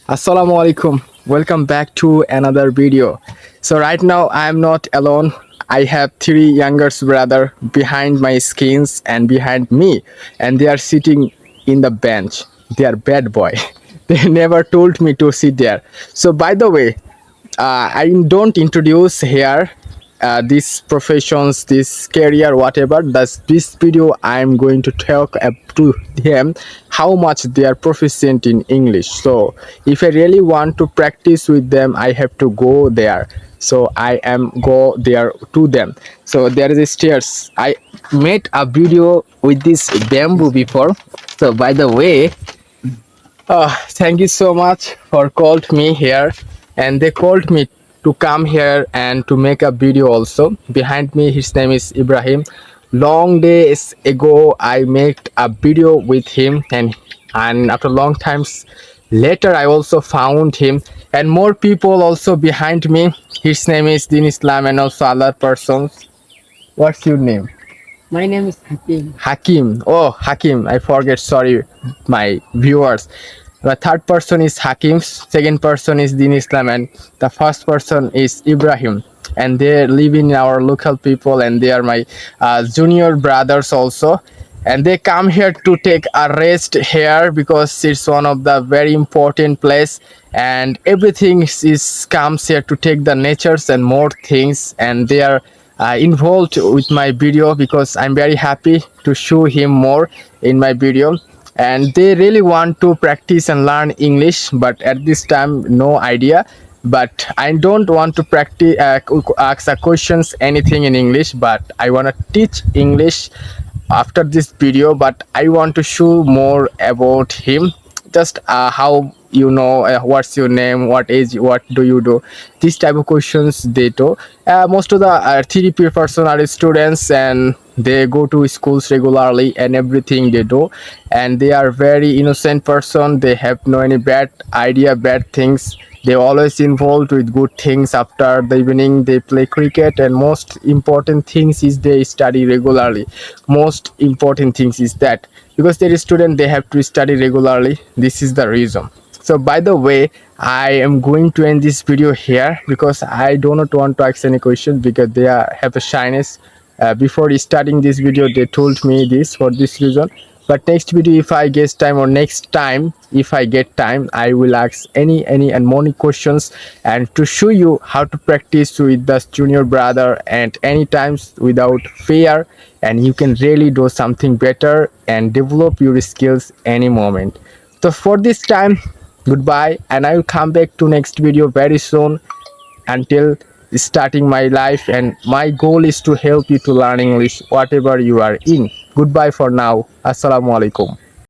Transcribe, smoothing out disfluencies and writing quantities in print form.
Assalamu alaikum. Welcome back to another video. So right now I am not alone. I have three younger brother behind my skins and behind me, and they are sitting in the bench. They are bad boy. They never told me to sit there. So by the way, I don't introduce here these professions, this career, whatever. This video I am going to talk to them how much they are proficient in English. So if I really want to practice with them, I have to go there. So I am go there to them. So there is a stairs. I made a video with this bamboo before. So by the way, thank you so much for called me here, and they called me to come here and to make a video also. Behind me, his name is Ibrahim. Long days ago, I made a video with him, and after long times later, I also found him, and more people also behind me. His name is Din Islam, and also other persons. What's your name? My name is Hakim. Hakim. Oh, Hakim. I forget. Sorry, my viewers. The third person is Hakim. Second person is Din Islam, and the first person is Ibrahim. And they live in our local people, and they are my junior brothers also. And they come here to take a rest here because it's one of the very important place, and everything is comes here to take the natures and more things, and they are involved with my video because I'm very happy to show him more in my video. And they really want to practice and learn English, but at this time no idea. But I don't want to practice ask questions anything in English, but I want to teach English after this video. But I want to show more about him, just how what's your name, what age, what do you do, these type of questions they do. Most of the 3P person are students, and they go to schools regularly and everything they do, and they are very innocent person. They have no any bad idea, bad things. They always involved with good things. After the evening they play cricket, and most important things is they study regularly. Most important things is that because they're a student, they have to study regularly. This is the reason. So by the way, I am going to end this video here because I do not want to ask any questions because they have a shyness. Before starting this video they told me this for this reason. But next video, if I get time, or next time if I get time, I will ask any and more questions, and to show you how to practice with the junior brother and any times without fear, and you can really do something better and develop your skills any moment. So for this time, goodbye, and I will come back to next video very soon. Until starting my life, and my goal is to help you to learn English whatever you are in. Goodbye for now. Assalamu alaikum.